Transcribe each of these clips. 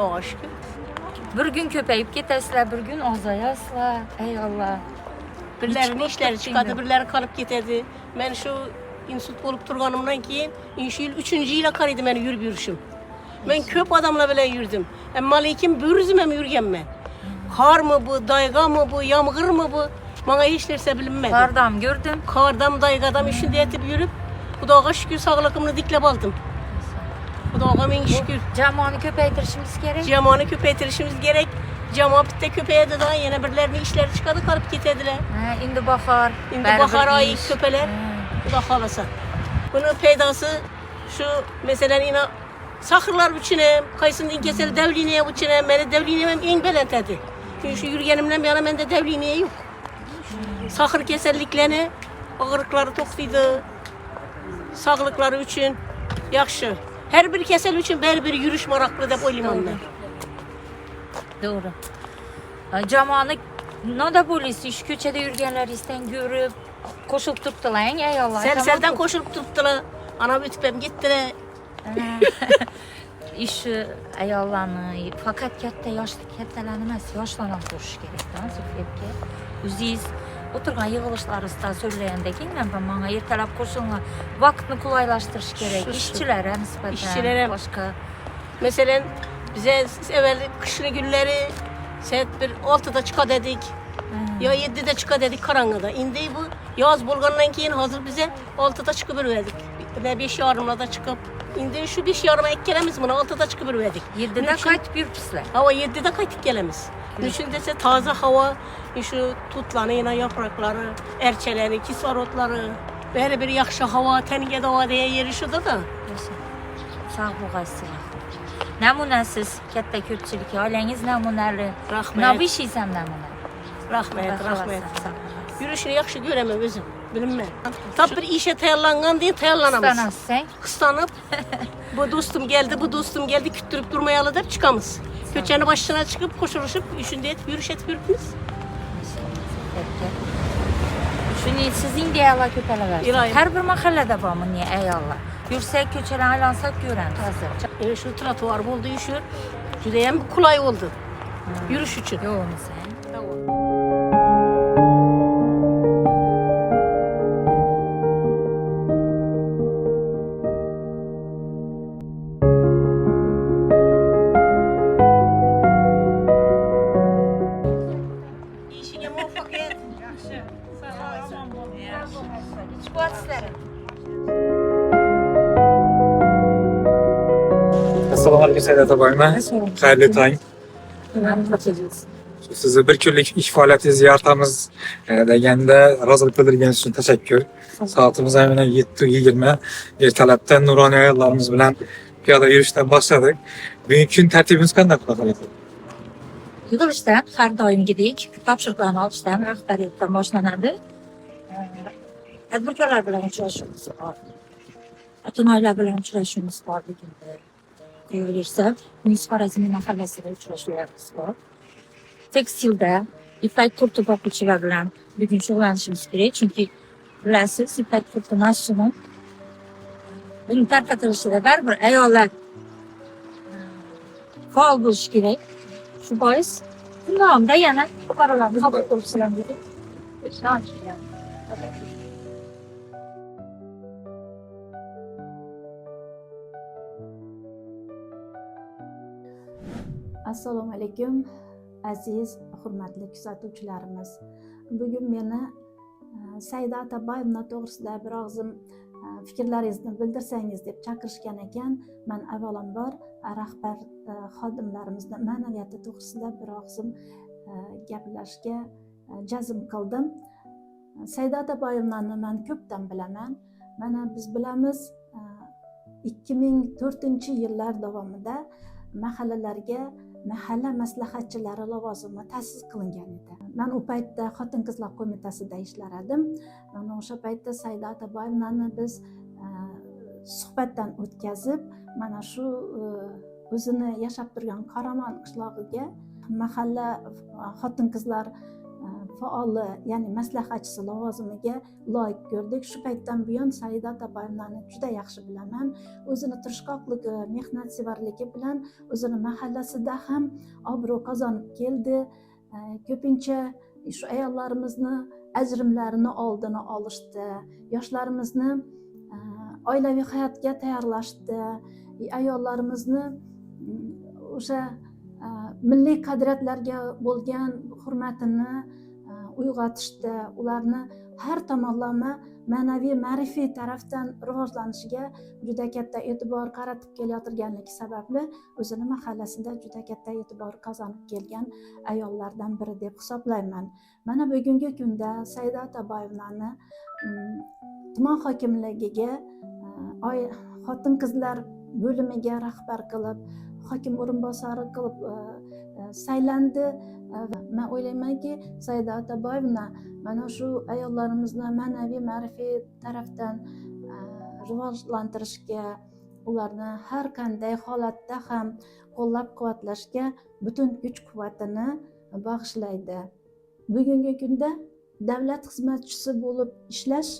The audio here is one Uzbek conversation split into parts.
Xudoga shukr. Bir gün köpeyip ketasizlar, bir gün azayasizlar. Ey Allah. Birlərini işləri çıxadı, birləri qalıb getədi. Mən şu insult olub turğanımdan keyin, yıl 3-cü ilə qar idi mən yürüb yürüşüm. Mən köp adamla belə yürüdüm. Amma lekin bürüzüm hem yürüyəm mən. Kar mı bu, dayga mı bu, yağmur mu bu? Bana hiç nerse bilinmedi. Kardam gördüm. Kardam, daygadam işinde yetip yürüp, Xudoga şükür sağlıkımını diklep aldım. Xudoga min şükür. Jamoani köpeytirishimiz gerek. Jamoani köpeytirishimiz gerek. Jamoa bitta köpeyedi daha, yana birlerini işleri çıkadı, kalıp gitediler. Ha, indi bahar. Şimdi bahar ayı köpeler, Xudo xolasa. Bunun peydası şu mesela yine saxırlar biçinem, kaysının keseli devlineye biçinem, beni devlineyem en belentedi. Çünkü şu yürüyenimden bir yana bende devlineye yok. Saxır keselliklerini, ağırlıkları toxtuydu, sağlıkları için yaxşı. Her bir kesel için her bir yürüyüş maraklı da oylayım ben. Doğru. Jamoani nada bo'lisi ish ko'chada yurganlar isten görüp koşup tuttular. Ey Allah. Serserden koşulup tuttular. Anam ötüp hem gittiler. İş ey Allah'ını fakat katta yaşlı kattalar emas, yaşlanan koşuş gerek. Zülfiyetke. O'zingiz o'tirgan yig'ilishlarida söyləyəndəki mən bana ertalab qoşulma vaxtını kolaylaştırış gerek. İşçilere nisbeten İşçilere başka. Mesela bize evvel kışlı günleri saat 6'da çıka dedik. Ya 7'de çıka dedik karanlıda. İndi bu yaz bolgandan keyin hazır bize 6'da çıkıp verdik. Ne 5 yarımda çıkıp. İndi şu 5 yarıma ek gelemiz bunu 6'da çıkıp verdik. 7'de kayıt bir pisler. Hava 7'de kayıt gelemiz. Üçün dese taze hava, şu tutlanı yine yaprakları, erçeleri, kisarotları, böyle bir yaxşı hava, tenge hava diye yerişidir da. Sağ boğazsızlar. Namunasiz katta ko'pchilik, oilangiz namunali. Rahmat. Nabishiysan namunali. Rahmet. Yürüyüşünü yaxşı göremem özüm, bilinmem. Tab bir işe tayarlangan diye tayarlanamız. Kıstanasın. Kıstanıp, bu dostum geldi, küttürüp durmayalı da çıkamız. Köçeni başına çıkıp, koşuluşup, üçünde et, yürüyüş et, yürütünüz. Şunu sizin diyorlar köpeler. İlahi. Her bir mahallede var mı niye ey Allah. Yürsek köçeler aylansak gören hazır. Yani şu trotuar oldu, yürüyüşü. Judayam kolay oldu. Yürüyüş için. Yok mu sen? İşine muvaffakiyet. Hiç bu atsları. Assalomu alaykum Sayyidat Abayma. Xayrli tong. Sizni bir kunlik ish faoliyatingizni yaratamiz deganda rozilik bildirganingiz uchun tashakkur. Soatimiz aynan 7:20. Ertalabdan nuroniy ayollarimiz bilan piyoda yurishdan boshladik. Bugungi kun tartibimiz qanday xudo xohlasa? Yig'ilishdan har doimgidek topshiriqlarni olishdan rahbariyatdan boshlanadi. Tadbirkorlar bilan uchrashuvimiz bor. Ota-onalar bilan uchrashuvimiz bor bugunda. Qo'yiversa, Xorazmiy mahallasida uchrashuvlarimiz bor. Tekstilda ipak kurti boquvchilar bilan bugun shug'ullanishimiz kerak, chunki bilasiz, ipak kurti nashrinin buning tarqatilishida baribir ayollar faol bo'lishi kerak. Shu bois davomida yana fuqarolarni qabul qilishlar kerak. Assalomu alaykum aziz hurmatli kuzatuvchilarimiz. Bugun meni Saida Atabayevna to'g'risida bir og'zim fikrlaringizni bildirsangiz deb chaqirishgan ekan. Men avvalambor rahbar xodimlarimizni ma'naviyati to'g'risida bir og'zim gaplashishga jazm qildim. Saida Atabayevnani men ko'pdan bilaman. Mana biz bilamiz 2004-yillar davomida mahallalarga mahalla maslahatchilari lavozimi ta'sis qilingan edi. Men u paytda xotin-qizlar qo'mitasida ishlar edim. Mana o'sha paytda Saida Atabayevnani biz suhbatdan o'tkazib, mana shu o'zini yashab turgan Qoramon qishlog'iga mahalla xotin-qizlar faoli, ya'ni maslahatchisi lavozimiga loyiq ko'rdik. Shu paytdan buyon Saida Ataboyevnani juda yaxshi bilaman. O'zini tirishqoqligi, mehnatsevarligi bilan o'zini mahallasida ham obro' qozonib keldi. Ko'pincha shu ayollarimizni ajrimlarini oldini olishdi, yoshlarimizni oilaviy hayotga tayyorlashdi, ayollarimizni o'sha milliy qadriyatlarga bo'lgan hurmatini uyg'otishdi, ularni har tomonlama ma'naviy ma'rifiy tarafdan rivojlanishiga juda katta e'tibor qaratib kelayotganligi sababli o'zini mahallasida juda katta e'tibor qozonib kelgan ayollardan biri deb hisoblayman. Mana bugungi kunda Saida Ataboyevnani tuman hokimligiga xotin-qizlar bo'limiga rahbar qilib, hokim o'rinbosari qilib saylandi. Men o'ylaymanki, Saida Ataboyevna mana shu ayollarimizni ma'naviy ma'rifiy tarafdan rivojlantirishga, ularni har qanday holatda ham qo'llab-quvvatlashga butun kuch-quvvatini bag'ishlaydi. Bugungi kunda davlat xizmatchisi bo'lib ishlash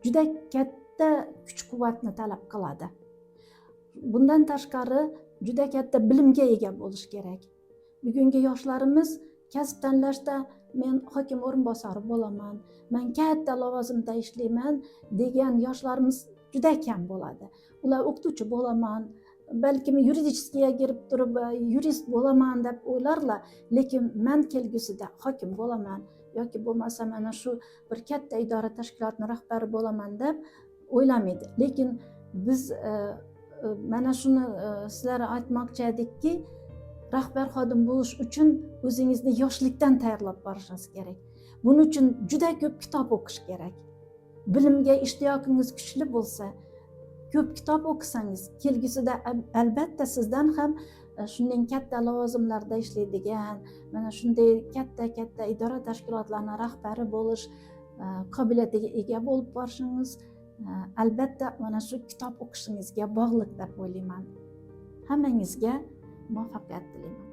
juda katta kuch-quvvatni talab qiladi. Bundan tashqari juda katta bilimga ega bo'lish kerak. Bugungi yoshlarimiz kasb tanlashda men hokim o'rinbosari bo'laman, men katta lavozimda ishlayman degan yoshlarimiz juda kam bo'ladi. Ular o'qituvchi bo'laman, balkim yuridiskiga kirib turib yurist bo'laman deb o'ylarlar, lekin men kelgusida hokim bo'laman yoki bo'lmasa mana shu bir katta idora tashkilotning rahbari bo'laman deb o'ylamaydi. Lekin biz mana shuni sizlarga aytmoqchi edikki, rahbar xodim bo'lish uchun o'zingizni yoshlikdan tayyorlab borishingiz kerak. Buning uchun juda ko'p kitob o'qish kerak. Bilimga ishtiyoqingiz kuchli bo'lsa, ko'p kitob o'qisangiz, kelgusida albatta sizdan ham shunday katta lavozimlarda ishlaydigan, mana shunday katta idora tashkilotlarning rahbari bo'lish qobiliyatiga ega bo'lib borishingiz albatta mana shu kitob o'qishingizga bog'liq deb o'ylayman. Hammangizga muvaffaqiyat tilayman.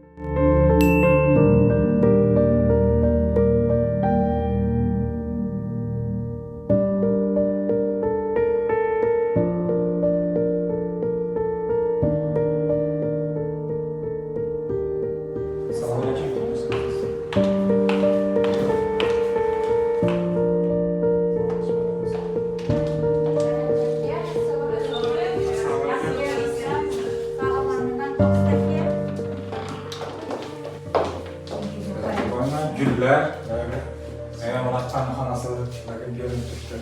Assalomu alaykum. Güllər və ayollar çanxanası görünüb çıxdı.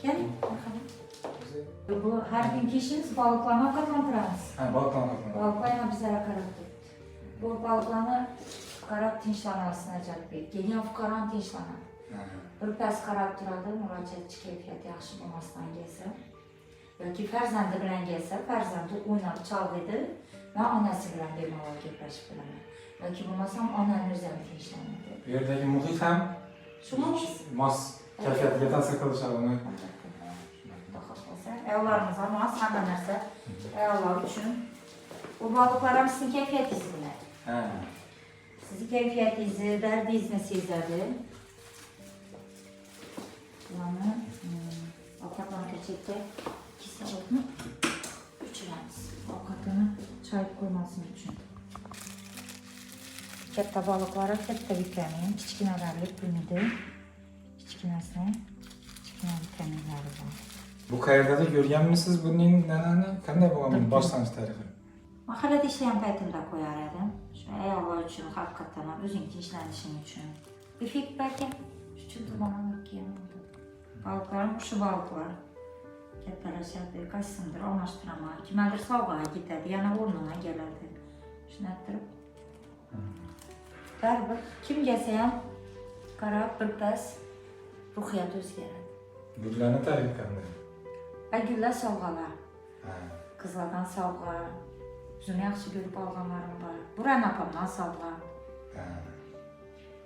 Gelin. Bu her günkü işimiz balıklama katlandırırız. Hə, balıqdan qatlanır. Balıklarla bizlere karakter. Bu balıklarını karak tinçlanmasına cəlb Geniye fukaran tinçlanan. Bir pəs karakterada müraciətçi keyfiyyəti yaxşı olmasından gəlsə, yoki fərzəndi bilən gəlsə, fərzəndi oynab çaldı və anası bilən demələr gətirəşib bilən. Yoki bulmasam ananın özəli tinçlanırdı. Bu yerdəki mühit həm mas keyfiyyətli təsir qılışar onu. Ayollarımıza mas həmən nəsə ayollar üçün bu balıqlara sizin keyfiyyətinizdir. Sizin keyfiyyətinizi, dərdiniz nəsizlədir. Bunları avukatlarına keçəkdə 2 saatını üçürəmiz. Avukatını çay koymasın üçün. Katta balıqlara katta vitamin, kiçkinələrlik bölümüdür. Kiçkinəsini, kiçkinə vitaminləri var. Bu qayerdə görgənmisiniz bunun nənəni? Qanday bo'lgan başlanğıc tarixi? Mahallada işləyən paytında qoyar edim. Şu ayollar üçün, haqiqətən özün tinçlənişin üçün. Bir fikir bəlkə üçün tubananıb ki, balıqların kuşu balıqlar. Kattalaşadır, qaçsındır, almışdırama. Kimədir savğaya gidədi, yəni ornuna gələrdi. Şunu etdirib. Bərabər, kim gəlsəyəm, qarab, bir bəs ruhiyyat özgərədi. Güllərini tərif qanday? Və güllər savğalar. Qızlardan savğa, üzünü yaxşı görüb alğanlarım var. Bu rənapamdan savğa.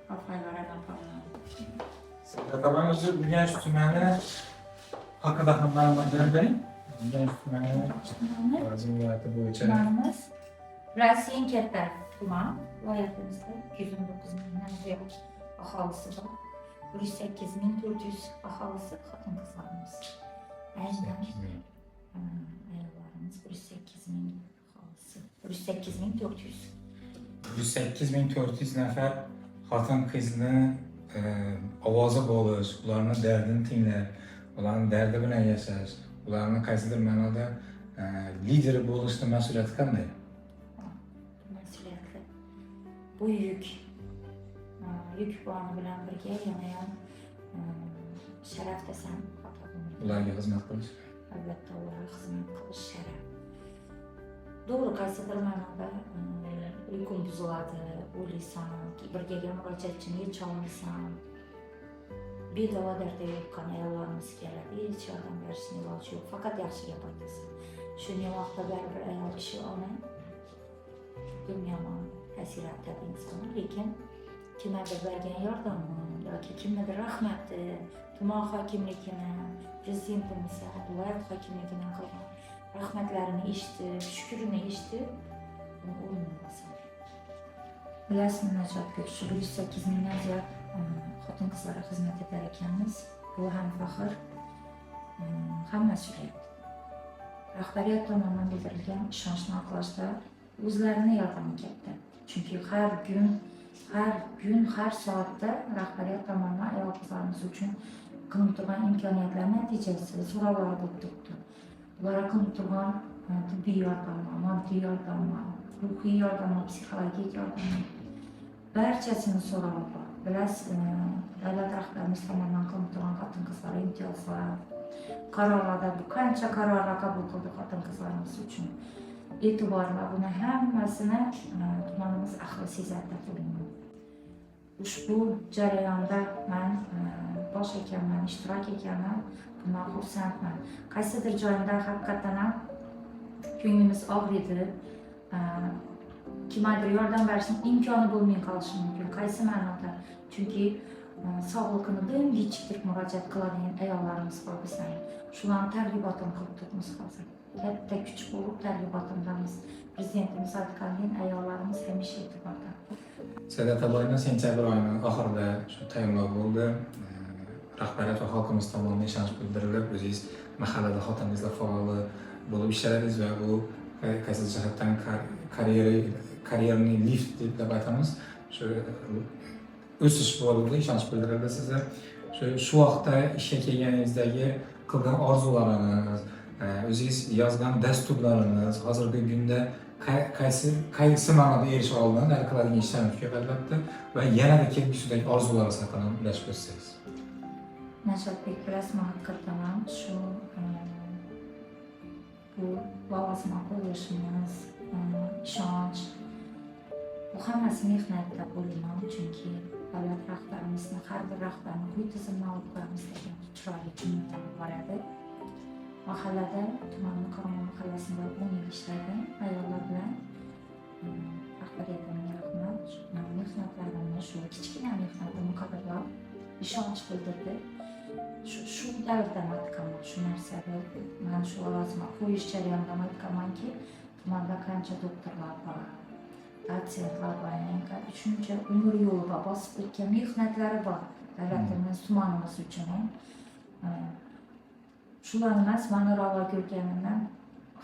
Afaylar rənapamdan. Tabii özü Gənc Tüməni haqqında ham məlumatlar verin. Gənc Tüməni vəziyyəti boyunca. Tümanımız. Burası en katta tuman. Viloyatimizda 219 mingdan ziyod aholisi bor. 108.400 aholisi xotin-qizlarimiz. Aynan ayollarimiz 108 ming aholisi. 108.400. 108.400 nafar xotin-qizni ovozi bo'lish, ularning dardini tinglab, ularning dardi bilan yashash, ularning qaysidir ma'noda lideri bo'lishni mas'uliyati qanday? Mas'uliyatli. Bu yuk boni bilan birga yana ham sharaf desam xato bo'lmaydi. Ularga xizmat qilish. Albatta ularga xizmat qilish sharaf. To'g'ri, qaysidir ma'noda uyqum buziladi, o'ylaysan, birgaga murojaatchini yecholmaysan. Bedavo darda yoqqan ayollarimiz keladi, hech yordam berishning iloji yo'q, faqat yaxshi gap aytasan. Shunday vaqtda baribir ayol kishi ona yomon ta'sir etadi insonni, lekin kimlardir bergan yordamni yoki kimlardir rahmatni, tuman hokimligini, prezidentimizga, viloyat hokimligini qilgan rahmatlarini eshitib, shukrini eshitib, o'rnilmasam. Bilasizmi, Najotbek, shu 108 mingdan ziyod xotin-qizlarga xizmat etar ekanmiz. Bu ham faxr, ham mas'uliyat. Rahbariyat tomonidan bildirilgan ishonchni oqlashda o'zlarini yordami katta. Chunki har kun, har soatda rahbariyat tomonidan ayol-qizlarimiz uchun qilinib turgan imkoniyatlar natijasi so'rovlar bo'lib turibdi. Ularga qilinib turgan tibbiy yordamlar, moddiy yordamlar, ruhiy yordamlar, psixologik yordamlar barchasini so'rab bor. Bilasiz, davlat rahbarimiz tomonidan qilinib turgan xotin-qizlar imtiyozlar, qarorlarda bu qancha qarorlar qabul qildi xotin-qizlarimiz uchun. E'tiborlar, buni hammasini tumanimiz ahli sezadi qo'lini. Ushbu jarayonda men bosh ekanman, ishtirok ekanman, bundan xursandman. Qaysidir joyda haqiqatan ham ko'nglimiz og'riydi. Kimlardir yordam berishning imkoni bo'lmay qolishi mumkin. Qaysi ma'noda? Chunki sog'liqni doim kechiktirib murojaat qiladigan ayollarimiz bor bizning. Shularni targ'ibotini qilib turibmiz hozir. Katta kuch bo'lib targ'ibotimiz. Prezidentimiz aytganidek ayollarimiz hamisha e'tiborda. Sadat Aboyni sentyabr oyining oxirida shu tayinlov bo'ldi. Rahbariyat va xalqimiz tomonidan ishonch bildirilib, o'zingiz mahallada xotin-qizlar faoli bo'lib ishladingiz va bu qaysi jihatdan karyerani lift deb aytamiz. Shu o'sish bo'ldi, ishonch bildirildi sizga. Shu vaqtda ishga kelganingizdagi qilgan orzularingiz, o'zingiz yozgan dasturlarimiz hozirgi kunda qaysi ma'noda erisha olgan, hal qiladigan ishlarimiz ko'p albatta va yanada kelgusidagi orzularingiz haqida bilib o'tsangiz. Najotbek, bilasizmi, haqiqatan ham shu bu lavozimga qo'yilishimiz, ishonch, bu hammasi mehnatda bo'linadi, chunki davlat rahbarimizni, har bir rahbarni bu tizimdan olib qo'yamiz degan chiroyli umidlar bor edi. Mahallada, tuman Qarama mahallasida 10 yil ishladim, ayollar bilan rahbariyatimga rahmat, mehnatlarimni, shu kichkina mehnatlarni qadrlab, ishonch bildirdi. Shu davrdan aytganman, shu narsada men shu lavozimga qo'yish jarayonidan aytganmanki, tumanda qancha doktorlar bor, dotsentlar bor, shuncha umr yo'lida bosib o'tgan mehnatlari bor davlatimiz, tumanimiz uchun. Shularni emas, mani ravo ko'rganimdan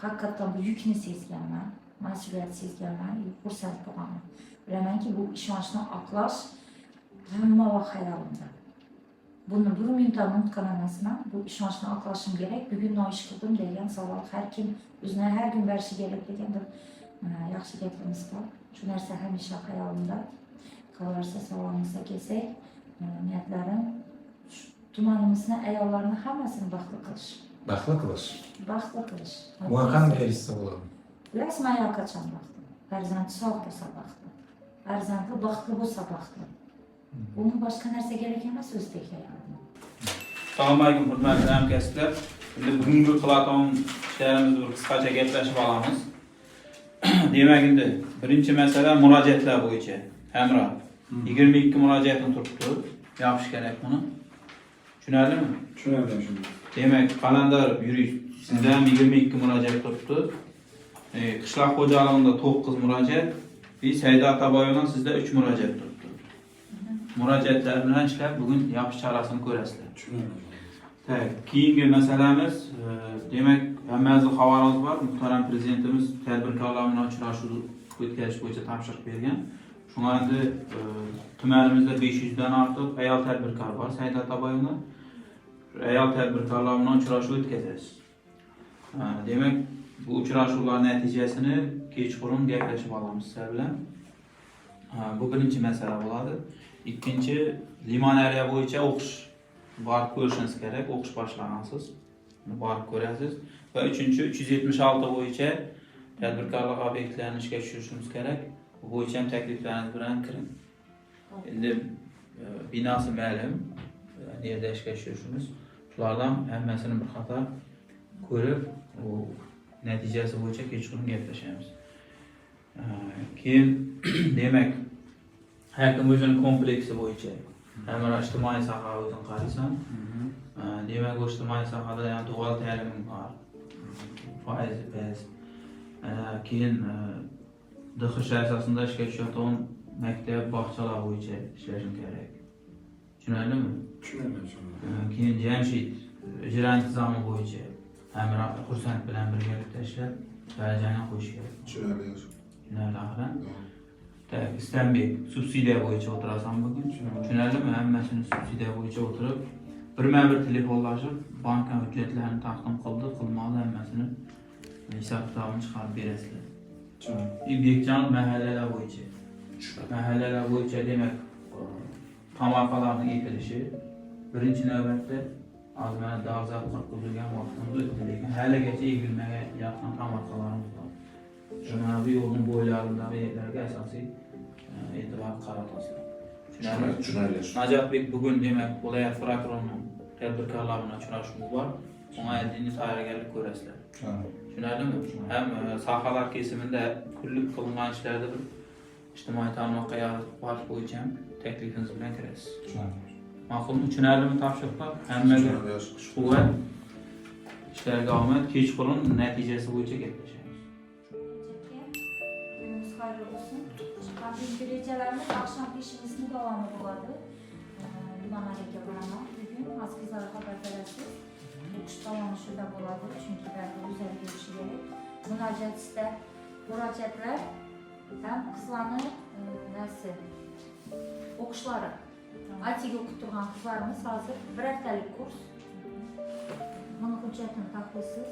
haqiqatdan bu yukni sezganman, mas'uliyat sezganman, xursand bo'lganman. Bilamanki, bu ishonchni oqlash hamma va hayolimda. Buni bir minutda unutgan emasman. Bu ishonchni oqlashim kerak. Bugun noish qildim degan savol har kim o'zini har kun berishi kerak degan bir yaxshi gapimiz bor. Shu narsa hamisha hayolimda. Qolaversa savolingizga kelsak, niyatlarim tumanimizni, ayollarni hammasini baxtli qilish. Baxtli qilish. Baxtli qilish. Buni qanday erishsa bo'ladi? Bilasizmi, ayol qachon baxtli? Farzandi sog' bo'lsa baxtli. Farzandi baxtli bo'lsa baxtli. Buni boshqa narsa kerak emas, o'zidek ayolni. Assalomu alaykum, hurmatli hamkasblar. Endi bugungi qilayotgan ishlarimizni bir qisqacha gaplashib olamiz. Demak, endi birinchi masala murojaatlar bo'yicha. Hamroh 22 murojaatni turibdi. Yopish kerak buni. Tushunarlimi? Tushunardim shuni. Demak, qalandar yurish sizdan 22 murojaat turibdi. Qishloq xo'jaligida 9 murojaat, Biz Seyda Atabayev'dan sizde 3 müracaat tuttu. Müracaatlarından işlep bugün yapış çarasını ko'rasizlar. Keyingi meselemiz, demek hammamizning xabarimiz bor, muhtaram prezidentimiz tadbirkorlar bilan uchrashuv o'tkazish bo'yicha topshiriq bergan. Shunga endi tumanimizda 500 dan ortiq ayol tadbirkor bor Seyda Atabayevda. Ayol tadbirkorlar bilan uchrashuv o'tkazasiz. Demak, bu uchrashuvlar natijasini kechqurun gaplashib olamiz sizlar bilan. Bu birinchi masala bo'ladi. Ikkinchi, limonariya bo'yicha o'qish borib ko'rishingiz kerak, o'qish boshlagansiz. Borib ko'rasiz. Va uchinchi 376 bo'yicha tadbirkorlik obyektlarini ishga tushirishimiz kerak. Bu bo'yicha ham takliflaringiz bilan kiring. Endi binosi ma'lum, yerda ishga tushirishimiz. Shulardan hammasini bir qator ko'rib, u natijasi bo'yicha kechqurun gaplashamiz. Keyin demak, har kim o'zining kompleksi bo'yicha hamma ijtimoiy sohaga o'zing qaraysan. Demak, ijtimoiy sohada ham dual ta'lim bor. Foiz biz. Keyin DXSH asosida ishga tushayotgan maktab, bog'chalar bo'yicha ishlashim kerak. Tushunarlimi? Tushunaman. Keyin Jamshid ijro intizomi bo'yicha hamma xursand bilan birgalikda ishlab, darajani qo'yish kerak. Tushunarli. Istanbek subsidiya bo'yicha o'tirasan bugun. Tushunarlimi? Hammasini subsidiya bo'yicha o'tirib, birma-bir telefonlashib, banka hujjatlarini taqdim qildi, qilmadi hammasini hisob kitobini chiqarib berasizlar. Bekjon mahallalar bo'yicha. Mahallalar bo'yicha demak, tomorqalarning ekilishi birinchi navbatda azmana dolzarb qilib qo'yilgan vaqtimiz o'tdi, lekin haligacha egilmagan yaqin tomorqalarimiz bor. Shuna bu yo'lning bo'ylaridagi yerlarga asosiy e'tibor qaratasizlar. Tushunarli. Najotbek bugun demak viloyat prokurorining tadbirkorlar bilan uchrashuvi bor. Unga diniy tayyorgarlik ko'rasizlar. Tushunarlimi? Ham sohalar kesimida kunlik qilingan ishlarda bir ijtimoiy tarmoqqa yozib bo'yicha ham taklifingiz bilan kirasiz. Ma'qulmi? Tushunarlimi topshiriqlar? Hammaga quvvat, ishlarga omad, kechqurun natijasi bo'yicha gaplashamiz. Günümüz hayırlı olsun. Bugünkü recalarımız akşam işimizin devamı buladı. Limonariyaga boraman. Bugün az kızlar haber verasiz. O'qish davomı shunda bo'ladi, chunki ularga o'zlari kelishi kerak. Murojaatlar ham qizlarni narsa o'qishlari. Atiga o'qib turgan qizlarimiz hozir 1 haftalik kurs. Buni hujjatini taqdisiz.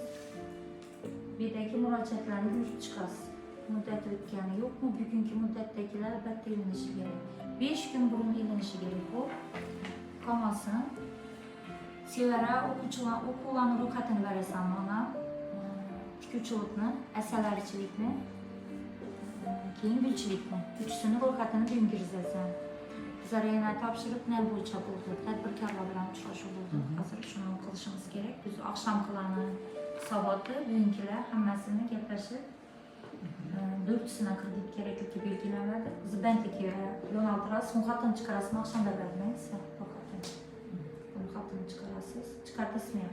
Bedagi murojaatlarni yurib chiqasiz. Muddat o'tgani yo'qmi? Bugungi muddatdagilar albatta ilinishi kerak. 5 kun burun ilinishi kerak bu. Qolmasin. Sevara o'quvlarni ro'yxatini berasan mana. Tikuvchilikni, asalarichilikni, keyin gulchilikni. Uchisini ro'yxatini bugun kirizasan. Bizlar yana topshiriq nima bo'yicha bo'ldi? Tadbirkorlar bilan uchrashuv bo'ldi. Hozir shuni qilishimiz kerak. Biz oqshomqilarni hisoboti, bugungilar hammasini gaplashib 4-sini kredit kerakligi belgilanadi. Biz bankga yo'naltirasiz, ro'yxatini chiqarasiz, oqshomda bermaysiz. Ro'yxatini chiqarasiz, chiqartasizmi?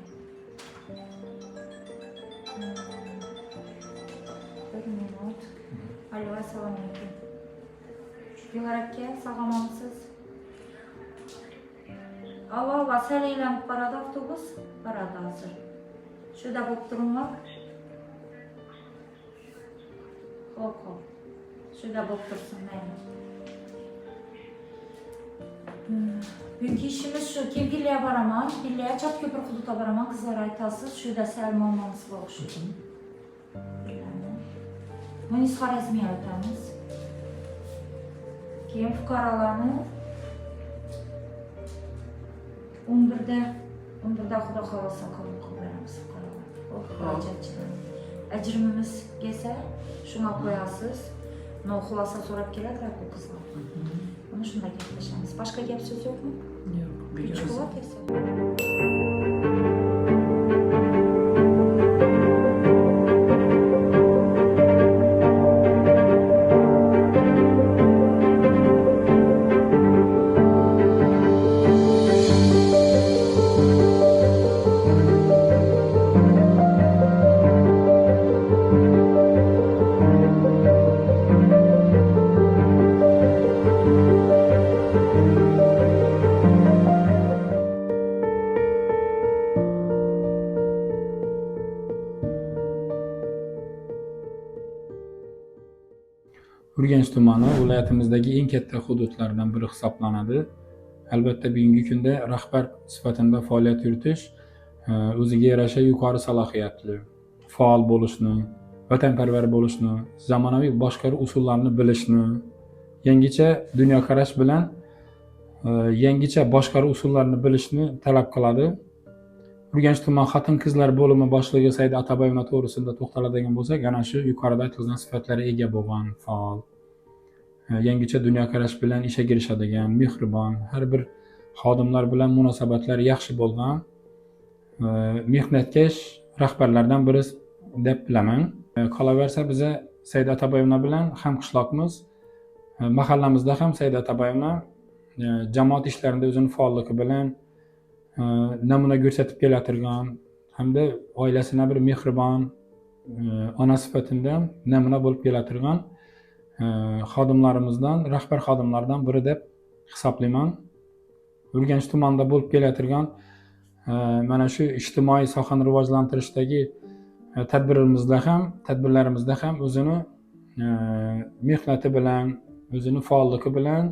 Bir minut. Alo, assalomu alaykum. Gullar aka, sog'omsiz? Ava, salaylanib boradi avtobus, boradi hozir. Shuda bo'lib turibmi? Xo'p. Shuda bo'lib tursin, mayli. Bugungi ishimiz shu, keyin Billiga boraman. Billiga Chotko'pir hududida boraman, qizlar aytasiz, shuda sal muammomiz bor o'xshaydi. Munis Xorazmiya o'tamiz. Keyin fuqarolarni 11da xudo xolosa qabul qilib beramiz fuqarolar. Ajrimimiz kelsa shunga qo'yasiz. Xulosa so'rab keladilar bu qizlar. Buni shunday gaplashamiz. Boshqa gap so'z yo'qmi? Yo'q. Kuch quvvat esa. Urganch tumani viloyatimizdagi eng katta hududlardan biri hisoblanadi. Albatta bugungi kunda rahbar sifatida faoliyat yuritish o'ziga yarasha yuqori salohiyatli, faol bo'lishni, vatanparvar bo'lishni, zamonaviy boshqaruv usullarini bilishni, yangicha dunyoqarash bilan yangicha boshqaruv usullarini bilishni talab qiladi. Urganch tuman xotin-qizlar bo'limi boshlig'i Saida Atabayevna to'g'risida to'xtaladigan bo'lsak, ana shu yuqorida aytilgan sifatlarga ega bo'lgan, faol, yangicha dunyoqarash bilan ishga kirishadigan, mehribon, har bir xodimlar bilan munosabatlari yaxshi bo'lgan, mehnatkash rahbarlardan biri deb bilaman. Qolaversa biza Saida Atabayevna bilan ham qishloqmiz. Mahallamizda ham Saida Atabayevna jamoat ishlarida o'zining faolligi bilan namuna ko'rsatib kelaturgan hamda oilasina bir mehribon ona sifatida namuna bo'lib kelaturgan xodimlarimizdan, rahbar xodimlardan biri deb hisoblayman. Urganch tumanida bo'lib kelaturgan mana shu ijtimoiy sohani rivojlantirishdagi tadbirlarimizda ham o'zini mehnati bilan, o'zini faolligi bilan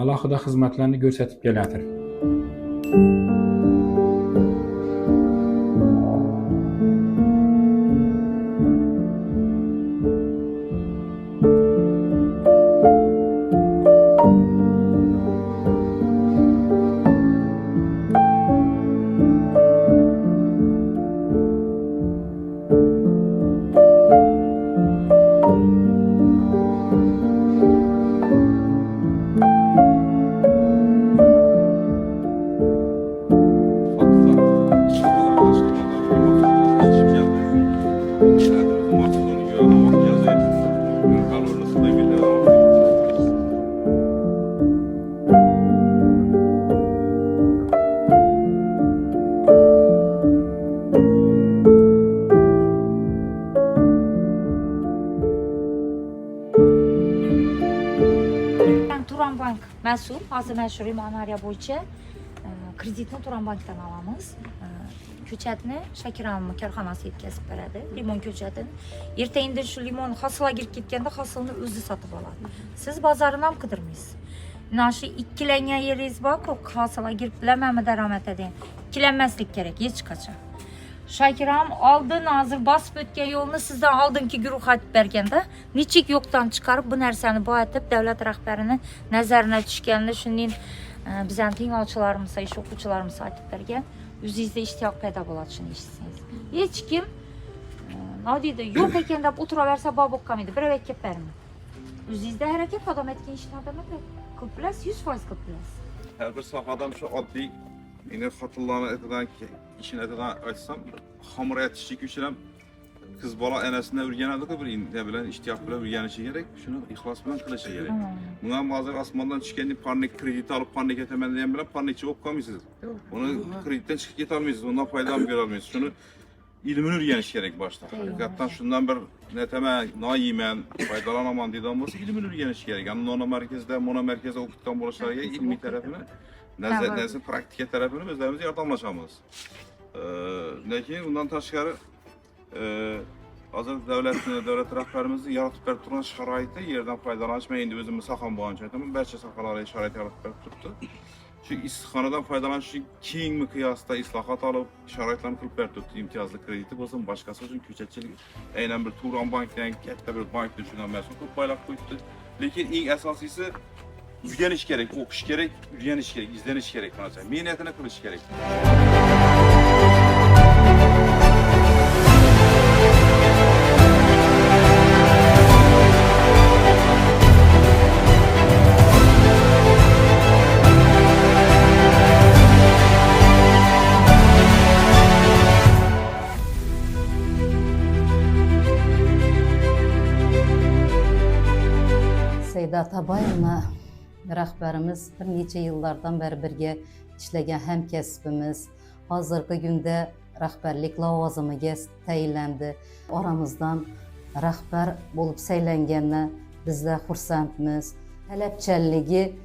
alohida xizmatlarni ko'rsatib keladir. Turanbank mas'ul, hozir mana shu remonariya bo'yicha kreditni Turanbankdan olamiz. Ko'chatni Shakiram korxonasi yetkazib beradi, limon ko'chatini. Erta-indin shu limon hosilga kirib ketganda hosilni o'zi sotib oladi. Siz bozorini ham qidirmaysiz. Mana shu ikkilangan yeringiz bor-ku, hosilga kirib bilamanmi daromad degan. Ikkilanmaslik kerak hech qachon. Shakiram oldin hozir bosib o'tgan yo'lni sizdan oldingi guruh aytib berganda, nechik yo'qdan chiqarib bu narsani boyitib davlat rahbarini nazariga tushganini shundan bizning tinglovchilarimiz, ish o'quvchilarimiz aytib bergan. O'zingizda ishtiyoq paydo bo'ladi shuni eshitsangiz. Hech kim nodiyda yo'q ekan deb o'tiraversa bob bo'lmaydi. Bir avval kelib bermaydi. O'zingizda harakat odam aytgan ishni odam ko'p bilasiz, 100% ko'p bilasiz. Her bir sahadan şu adli yine hatırlanan etilen işin etilen açsam hamur yetişik üçünem kız bala enesinde ürgenedik bir ne bilen iştiyak bile ürgenişi gerek. Şunu ihlas bilen kılışı gerek. Buna bazı asmandan çıkan panik krediti alıp panik etemenleyen bilen panikçi okuyamayız. Onu kreditten çıkıp getirmeyiz. Ondan faydalı görülmeyiz. Şunu ilmin ürgeniş gerek başta. Hakikaten şundan bir neteme, naimen, faydalanaman dediğim olsa ilmin ürgeniş gerek. Yani nona merkezde okuttan buluşlar gerek ilmi tarafını. Nezle praktike tarafını bizlerimiz yardımlaşamız. Lakin bundan taşkarı hazır devlet rahberimizi yaratıp berip turan şaraiti yerden faydalanışmaya indi özümü sakan boğan çaytamın berçe sakaları şaraiti yaratıp berip tuttu. Çünkü istixanadan faydalanış için keng mi kıyasda islahat alıp şaraitlerini kılıp berip tuttu imtiyazlı krediti bozun başkası için köçetçilik aynen bir Turanbank'tan katta bir bank düşünen mesul çok baylak koydu. Lakin en esasıysa ürgeniş gerek, okuş gerek, ürgeniş gerek, izleniş gerek. Minnetine kılış gerek. Saida Atabayevna rahberimiz bir neçə yıllardan beri birge işlegen hemkesbimiz. Hazırki günde rahberlik lavazımıga tayinlendi. Aramızdan rahber bulup saylanganına bizler xursandmiz. Talabchanligi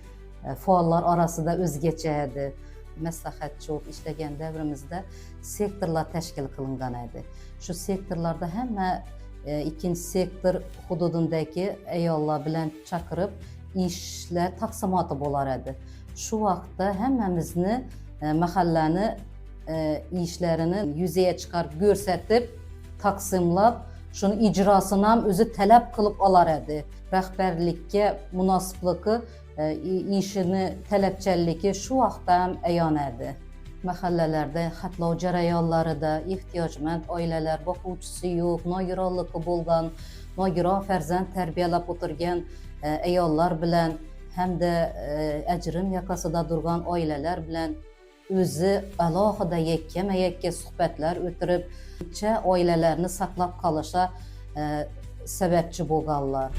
faollar arasında özgeçeydi. Maslahatchi bo'lib ishlagan davrimizda sektorlar tashkil qilingan edi. Shu sektorlarda hamma ikkinchi sektor hududundagi ayollar bilan chaqirib ishlar taqsimoti bo'lar edi. Shu vaqtda hammamizni mahallani ishlarini yuzaga chiqarib ko'rsatib, taqsimlab, shuni ijrosini ham o'zi talab qilib olar edi. Rahbarlikka munosibligi, ishini talabchanligi shu vaqtda ham ayon edi. Mahallalarda xatlov jarayonlarida ehtiyojmand oilalar, boquvchisi yo'q, nogironligi bo'lgan, nogiron farzand tarbiyalab o'tirgan ayollar bilan hamda ajrim yoqasida turgan oilalar bilan o'zi alohida yakkama-yakka suhbatlar o'tirib, oilalarni saqlab qolishga sababchi bo'lganlar.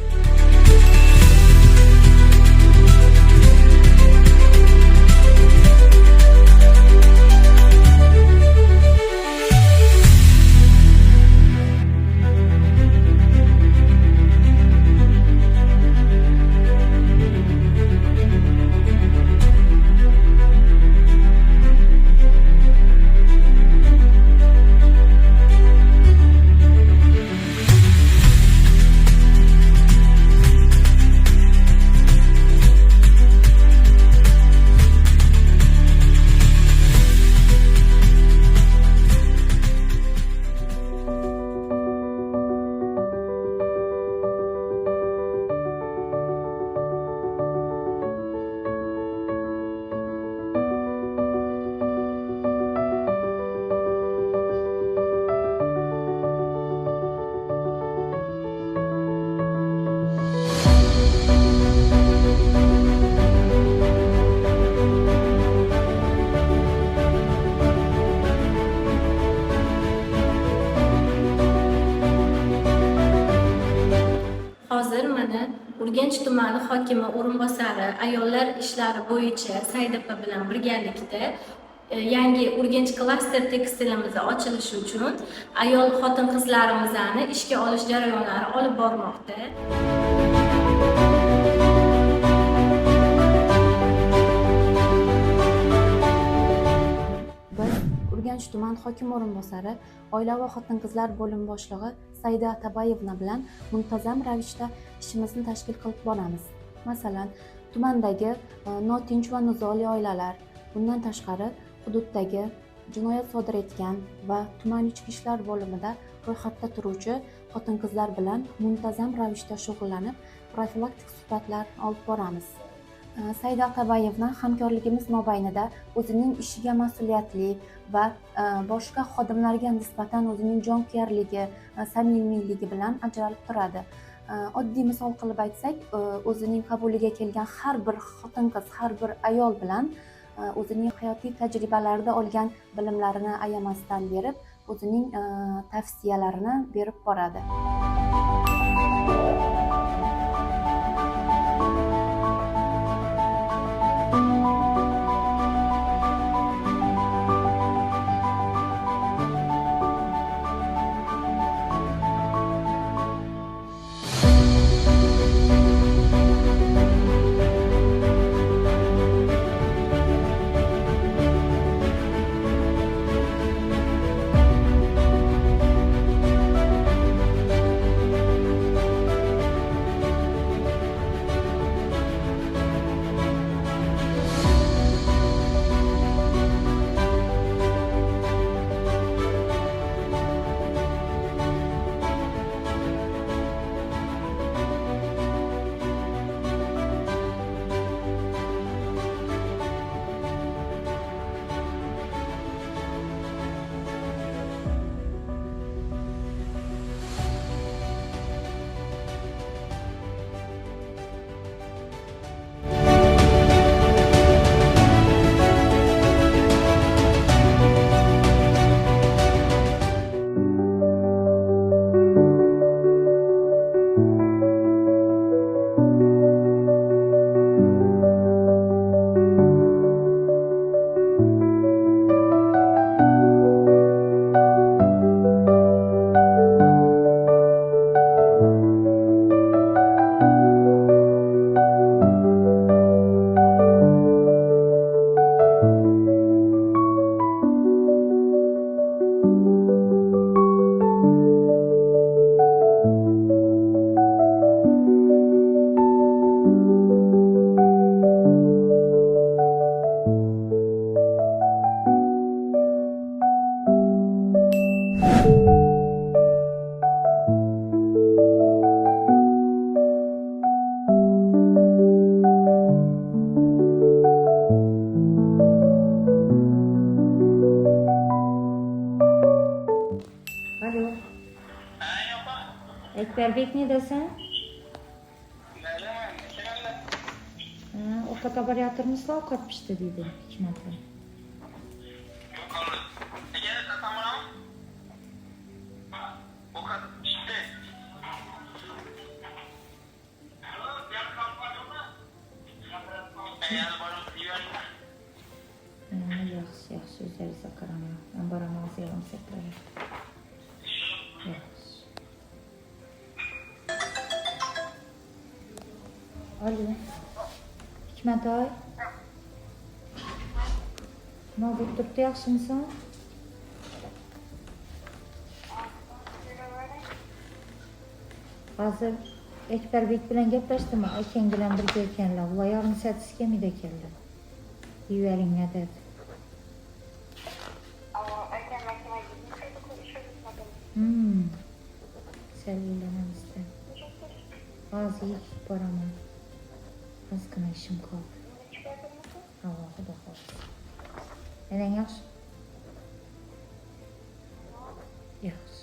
Hozir mana Urganch tumani hokimi o'rinbosari ayollar ishlari bo'yicha Saidapa bilan birgalikda yangi Urganch klaster tekstilimiz ochilishi uchun ayol xotin-qizlarimizni ishga olish jarayonlari olib bormoqda. Urganch tuman hokim o'rinbosari oila va xotin-qizlar bo'lim boshlig'i Saida Atabayevna bilan muntazam ravishda ishimizni tashkil qilib boramiz. Masalan, tumandagi notinch va nizoli oilalar, bundan tashqari hududdagi jinoyat sodir etgan va tuman ichki ishlar bo'limida ro'yxatda turuvchi xotin-qizlar bilan muntazam ravishda shug'ullanib, profilaktik suhbatlar olib boramiz. Saida Atabayevna hamkorligimiz mobaynida o'zining ishiga mas'uliyatli va boshqa xodimlarga nisbatan o'zining jonkuyarligi, samimiyligi bilan ajralib turadi. Oddiy misol qilib aytsak, o'zining qabuliga kelgan har bir xotin-qiz, har bir ayol bilan o'zining hayotiy tajribalarida olgan bilimlarini ayamasdan berib, o'zining tavsiyalarini berib boradi. Ekberbek ne desen? Ovqatga boryapmizlar, ovqat pishdi deydi Hikmat. Yaxshi, yaxshi, o'zlaringiz qaraman. Men boraman, o'zim septiray. Yaxshi. Alo. Hikmatoy. Nima bo'lib turibdi, yaxshimisan? Hozir Ekberbek bilan gaplashdimmi? Akang bilan birga ekanlar. Ular yarim soat kelmaydi ekanlar. Yuvaringlar dedi. Sallanamizda. Hozir yetib boraman. Ozgina ishim qoldi. Xudo xohlasa. Menang yaxshi? Yaxshi.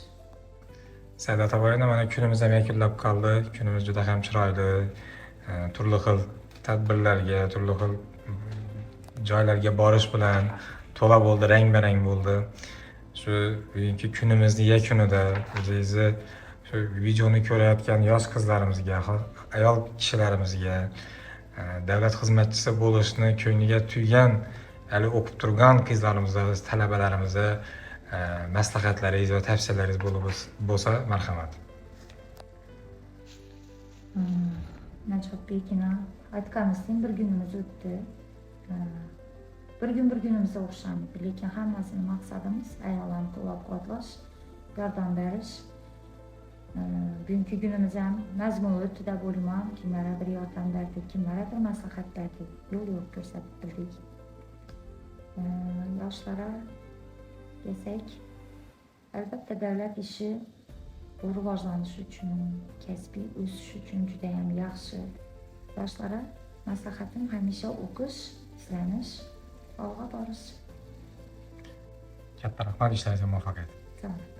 Saida Taboyevna, mana kunimiz ham yakunlab qoldi. Kunimiz juda ham chiroyli. Turli xil tadbirlarga, turli xil joylarga borish bilan to'la bo'ldi, rang-barang bo'ldi. Shu bugungi kunimizni yakunida o'zingizni shu videoni ko'rayotgan yosh qizlarimizga, ayol kishilarimizga, davlat xizmatchisi bo'lishni ko'ngliga tuygan, hali o'qib turgan qizlarimizga, talabalarimizga maslahatlaringiz va tavsiyalaringiz bo'lsa, marhamat. Najotbekina, aytganimizdek bir kunimiz o'tdi. Bir kunimizga o'xshamaydi, lekin hammasini maqsadimiz ayollarni qo'llab-quvvatlash, yordam berish. Bugungi kunimiz ham mazmunli o'tdi deb o'ylayman. Kimlarga yordam berdik, kimlarga maslahat berdik, yo'l ko'rsatib bildik. Yoshlarga desak, albatta davlat ishi rivojlanish uchun, kasbiy o'sish uchun juda ham yaxshi. Yoshlarga maslahatim hamisha o'qish, izlanish, olg'a borish. Katta rahmat, ishlaringizga muvaffaqiyat. Sağ olun.